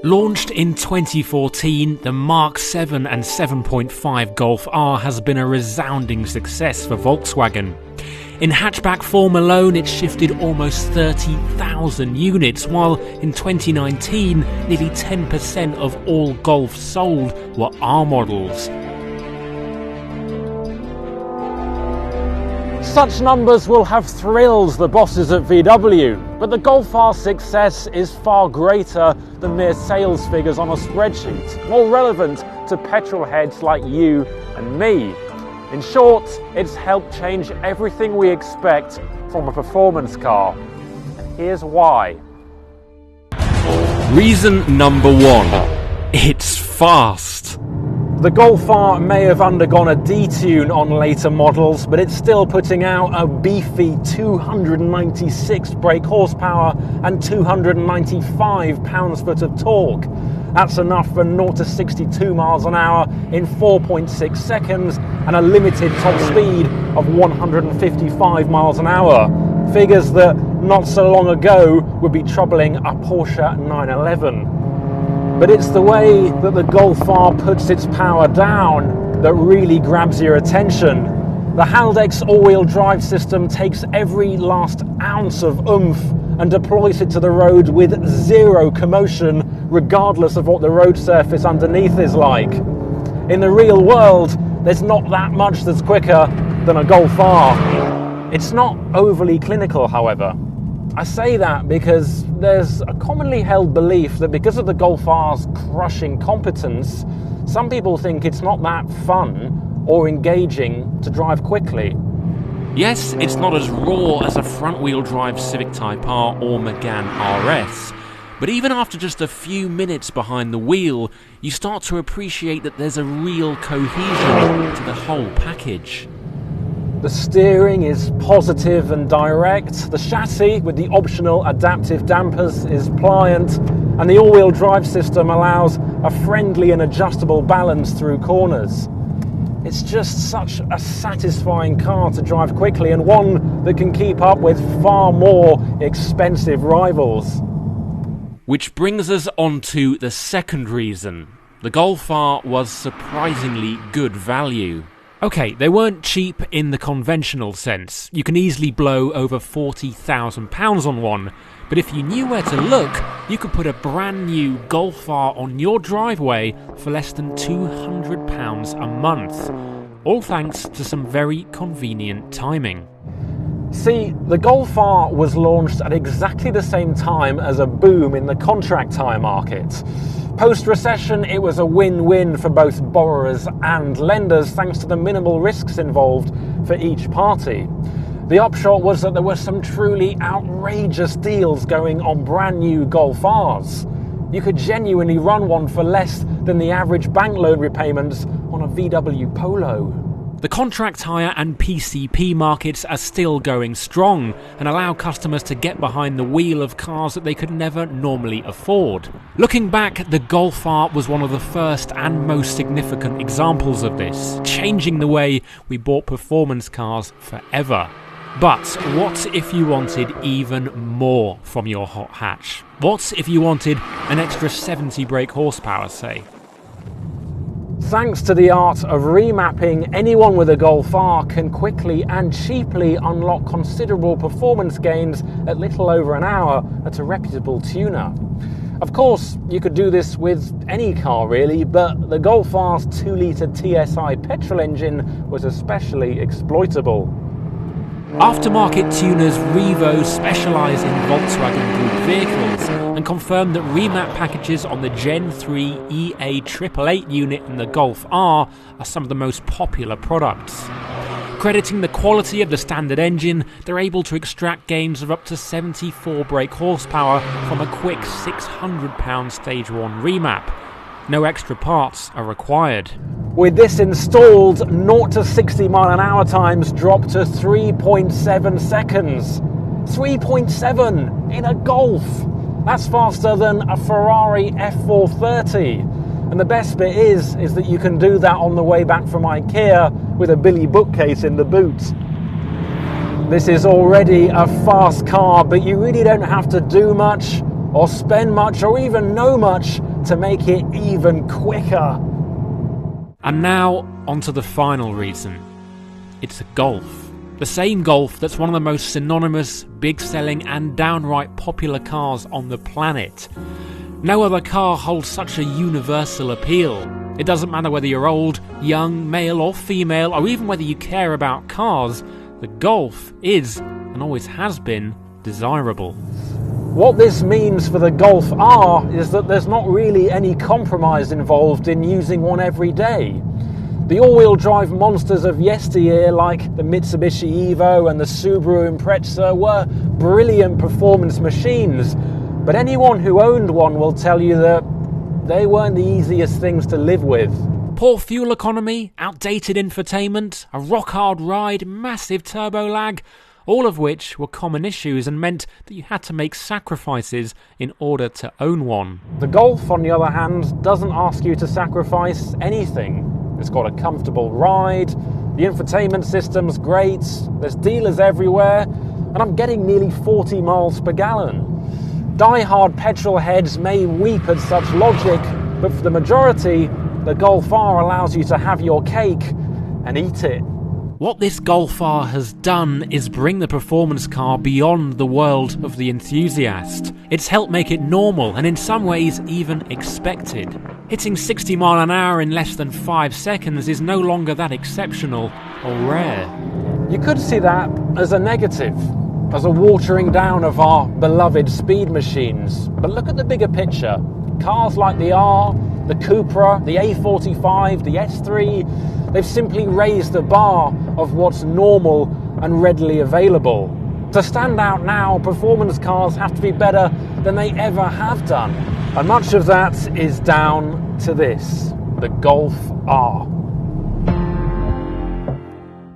Launched in 2014, the Mark 7 and 7.5 Golf R has been a resounding success for Volkswagen. In hatchback form alone, it shifted almost 30,000 units, while in 2019, nearly 10% of all Golfs sold were R models. Such numbers will have thrilled the bosses at VW, but the Golf R's success is far greater than mere sales figures on a spreadsheet, more relevant to petrol heads like you and me. In short, it's helped change everything we expect from a performance car. And here's why. Reason number one, it's fast. The Golf R may have undergone a detune on later models, but it's still putting out a beefy 296 brake horsepower and 295 pounds-foot of torque. That's enough for 0 to 62 miles an hour in 4.6 seconds and a limited top speed of 155 miles an hour. Figures that not so long ago would be troubling a Porsche 911. But it's the way that the Golf R puts its power down that really grabs your attention. The Haldex all-wheel drive system takes every last ounce of oomph and deploys it to the road with zero commotion, regardless of what the road surface underneath is like. In the real world, there's not that much that's quicker than a Golf R. It's not overly clinical, however. I say that because there's a commonly held belief that because of the Golf R's crushing competence, some people think it's not that fun or engaging to drive quickly. Yes, it's not as raw as a front-wheel drive Civic Type R or Megane RS, but even after just a few minutes behind the wheel, you start to appreciate that there's a real cohesion to the whole package. The steering is positive and direct, the chassis with the optional adaptive dampers is pliant, and the all-wheel drive system allows a friendly and adjustable balance through corners. It's just such a satisfying car to drive quickly, and one that can keep up with far more expensive rivals. Which brings us on to the second reason. The Golf R was surprisingly good value. Okay, they weren't cheap in the conventional sense. You can easily blow over £40,000 on one, but if you knew where to look, you could put a brand new Golf R on your driveway for less than £200 a month. All thanks to some very convenient timing. See, the Golf R was launched at exactly the same time as a boom in the contract tyre market. Post-recession, it was a win-win for both borrowers and lenders thanks to the minimal risks involved for each party. The upshot was that there were some truly outrageous deals going on brand new Golf Rs. You could genuinely run one for less than the average bank loan repayments on a VW Polo. The contract hire and PCP markets are still going strong and allow customers to get behind the wheel of cars that they could never normally afford. Looking back, the Golf R was one of the first and most significant examples of this, changing the way we bought performance cars forever. But what if you wanted even more from your hot hatch? What if you wanted an extra 70 brake horsepower, say? Thanks to the art of remapping, anyone with a Golf R can quickly and cheaply unlock considerable performance gains at little over an hour at a reputable tuner. Of course, you could do this with any car really, but the Golf R's 2-litre TSI petrol engine was especially exploitable. Aftermarket tuners Revo specialise in Volkswagen Group vehicles and confirmed that remap packages on the Gen 3 EA888 unit and the Golf R are some of the most popular products. Crediting the quality of the standard engine, they're able to extract gains of up to 74 brake horsepower from a quick £600 Stage 1 remap. No extra parts are required. With this installed, 0 to 60 mile an hour times drop to 3.7 seconds. 3.7 in a Golf. That's faster than a Ferrari F430. And the best bit is that you can do that on the way back from IKEA with a Billy bookcase in the boot. This is already a fast car, but you really don't have to do much or spend much or even know much to make it even quicker. And now, onto the final reason. It's a Golf. The same Golf that's one of the most synonymous, big-selling and downright popular cars on the planet. No other car holds such a universal appeal. It doesn't matter whether you're old, young, male or female, or even whether you care about cars, the Golf is, and always has been, desirable. What this means for the Golf R is that there's not really any compromise involved in using one every day. The all-wheel drive monsters of yesteryear, like the Mitsubishi Evo and the Subaru Impreza, were brilliant performance machines, but anyone who owned one will tell you that they weren't the easiest things to live with. Poor fuel economy, outdated infotainment, a rock-hard ride, massive turbo lag, all of which were common issues and meant that you had to make sacrifices in order to own one. The Golf, on the other hand, doesn't ask you to sacrifice anything. It's got a comfortable ride, the infotainment system's great, there's dealers everywhere, and I'm getting nearly 40 miles per gallon. Die-hard petrol heads may weep at such logic, but for the majority, the Golf R allows you to have your cake and eat it. What this Golf R has done is bring the performance car beyond the world of the enthusiast. It's helped make it normal and in some ways even expected. Hitting 60 miles an hour in less than 5 seconds is no longer that exceptional or rare. You could see that as a negative, as a watering down of our beloved speed machines. But look at the bigger picture. Cars like the R, the Cupra, the A45, the S3, they've simply raised the bar of what's normal and readily available. To stand out now, performance cars have to be better than they ever have done. And much of that is down to this, the Golf R.